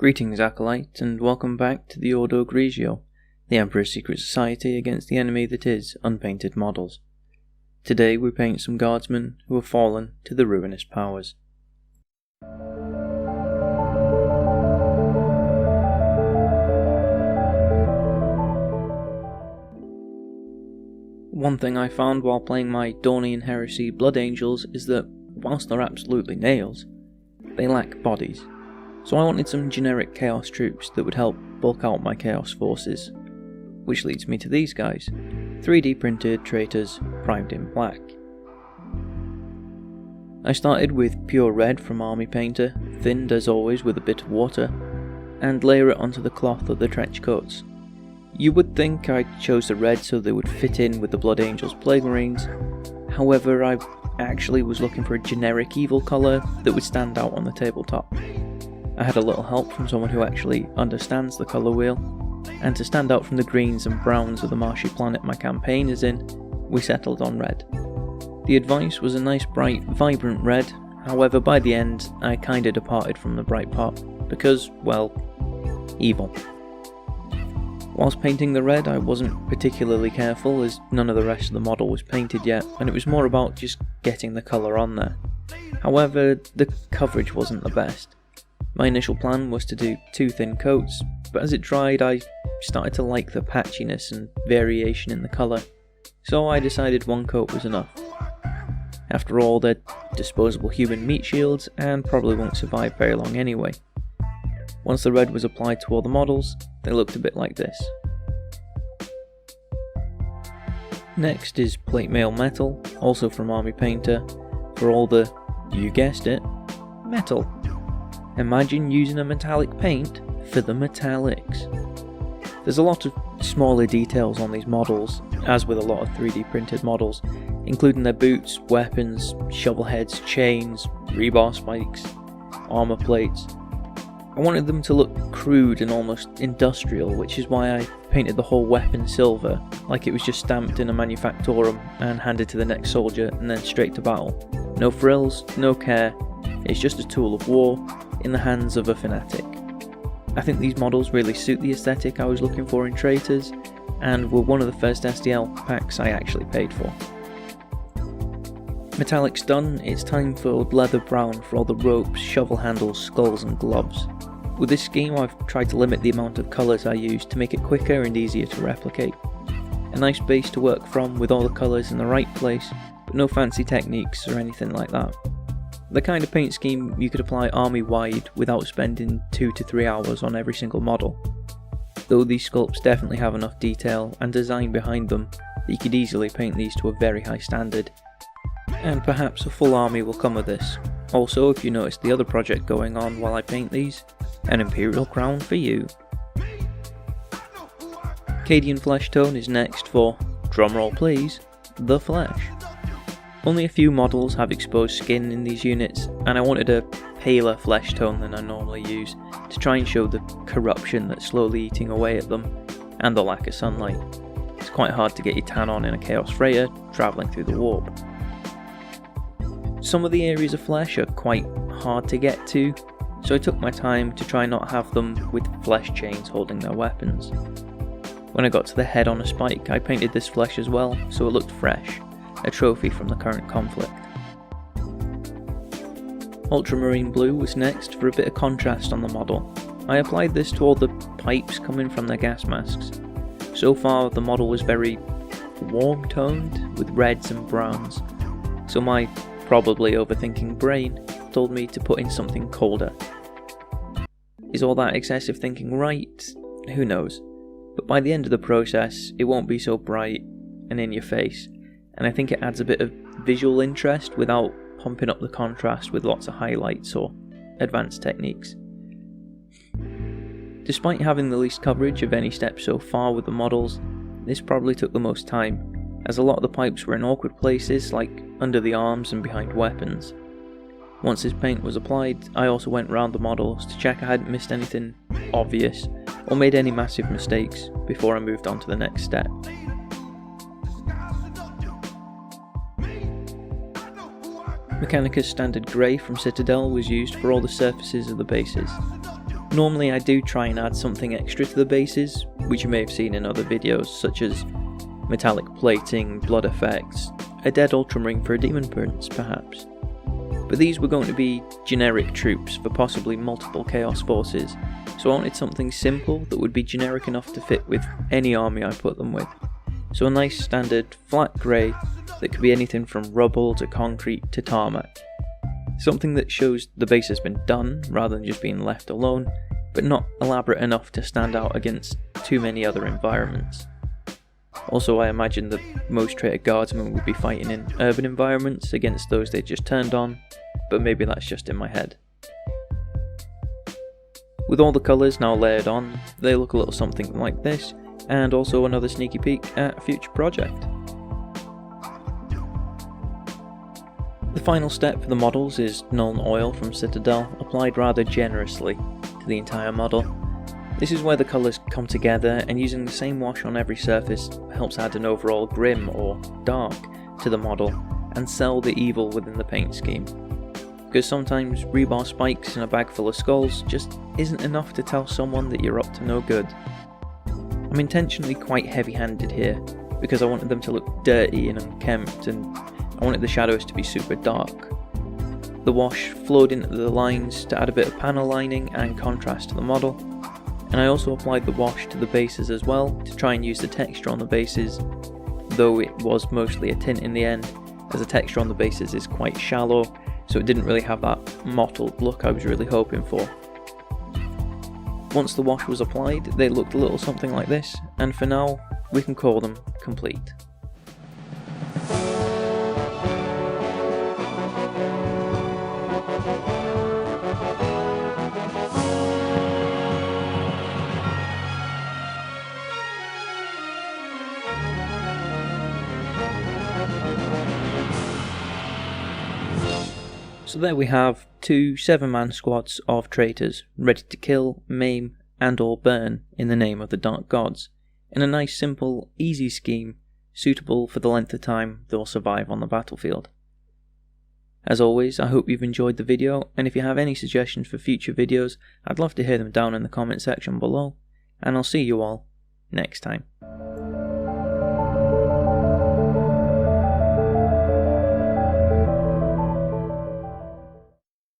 Greetings, Acolyte, and welcome back to the Ordo Grigio, the Emperor's secret society against the enemy that is unpainted models. Today we paint some guardsmen who have fallen to the ruinous powers. One thing I found while playing my Dornian Heresy Blood Angels is that, whilst they're absolutely nails, they lack bodies. So I wanted some generic Chaos troops that would help bulk out my Chaos forces. Which leads me to these guys, 3D printed traitors primed in black. I started with pure red from Army Painter, thinned as always with a bit of water, and layer it onto the cloth of the trench coats. You would think I chose the red so they would fit in with the Blood Angels Plague Marines, however I actually was looking for a generic evil colour that would stand out on the tabletop. I had a little help from someone who actually understands the colour wheel, and to stand out from the greens and browns of the marshy planet my campaign is in, we settled on red. The advice was a nice bright, vibrant red, however by the end I kinda departed from the bright part, because, well, evil. Whilst painting the red I wasn't particularly careful as none of the rest of the model was painted yet, and it was more about just getting the colour on there. However, the coverage wasn't the best. My initial plan was to do 2 thin coats, but as it dried I started to like the patchiness and variation in the colour, so I decided 1 coat was enough. After all, they're disposable human meat shields and probably won't survive very long anyway. Once the red was applied to all the models, they looked a bit like this. Next is plate mail metal, also from Army Painter, for all the, you guessed it, metal. Imagine using a metallic paint for the metallics. There's a lot of smaller details on these models, as with a lot of 3D printed models, including their boots, weapons, shovel heads, chains, rebar spikes, armour plates. I wanted them to look crude and almost industrial, which is why I painted the whole weapon silver, like it was just stamped in a manufactorum and handed to the next soldier and then straight to battle. No frills, no care, it's just a tool of war in the hands of a fanatic. I think these models really suit the aesthetic I was looking for in traitors, and were one of the first SDL packs I actually paid for. Metallics done, it's time for leather brown for all the ropes, shovel handles, skulls and gloves. With this scheme I've tried to limit the amount of colours I use to make it quicker and easier to replicate. A nice base to work from with all the colours in the right place, but no fancy techniques or anything like that. The kind of paint scheme you could apply army-wide without spending 2 to 3 hours on every single model. Though these sculpts definitely have enough detail and design behind them that you could easily paint these to a very high standard. And perhaps a full army will come of this. Also, if you notice the other project going on while I paint these, an Imperial crown for you. Cadian flesh tone is next for, drumroll please, the flesh. Only a few models have exposed skin in these units, and I wanted a paler flesh tone than I normally use to try and show the corruption that's slowly eating away at them, and the lack of sunlight. It's quite hard to get your tan on in a Chaos Freighter travelling through the warp. Some of the areas of flesh are quite hard to get to, so I took my time to try not have them with flesh chains holding their weapons. When I got to the head on a spike, I painted this flesh as well, so it looked fresh. A trophy from the current conflict. Ultramarine blue was next for a bit of contrast on the model. I applied this to all the pipes coming from their gas masks. So far the model was very warm toned with reds and browns, so my probably overthinking brain told me to put in something colder. Is all that excessive thinking right? Who knows, but by the end of the process it won't be so bright and in your face, and I think it adds a bit of visual interest without pumping up the contrast with lots of highlights or advanced techniques. Despite having the least coverage of any step so far with the models, this probably took the most time, as a lot of the pipes were in awkward places like under the arms and behind weapons. Once this paint was applied, I also went round the models to check I hadn't missed anything obvious or made any massive mistakes before I moved on to the next step. Mechanicus Standard Grey from Citadel was used for all the surfaces of the bases. Normally I do try and add something extra to the bases, which you may have seen in other videos, such as metallic plating, blood effects, a dead ultramarine for a demon prince perhaps. But these were going to be generic troops for possibly multiple chaos forces, so I wanted something simple that would be generic enough to fit with any army I put them with. So a nice standard flat grey that could be anything from rubble to concrete to tarmac. Something that shows the base has been done rather than just being left alone, but not elaborate enough to stand out against too many other environments. Also, I imagine that most Traitor Guardsmen would be fighting in urban environments against those they just turned on, but maybe that's just in my head. With all the colours now layered on, they look a little something like this, and also another sneaky peek at a future project. The final step for the models is Nuln Oil from Citadel, applied rather generously to the entire model. This is where the colours come together, and using the same wash on every surface helps add an overall grim or dark to the model and sell the evil within the paint scheme. Because sometimes rebar spikes in a bag full of skulls just isn't enough to tell someone that you're up to no good. I'm intentionally quite heavy-handed here because I wanted them to look dirty and unkempt, and I wanted the shadows to be super dark. The wash flowed into the lines to add a bit of panel lining and contrast to the model, and I also applied the wash to the bases as well to try and use the texture on the bases, though it was mostly a tint in the end, as the texture on the bases is quite shallow, so it didn't really have that mottled look I was really hoping for. Once the wash was applied, they looked a little something like this, and for now, we can call them complete. So there we have two 7-man squads of traitors, ready to kill, maim, and or burn in the name of the Dark Gods, in a nice simple, easy scheme, suitable for the length of time they'll survive on the battlefield. As always, I hope you've enjoyed the video, and if you have any suggestions for future videos, I'd love to hear them down in the comment section below, and I'll see you all next time.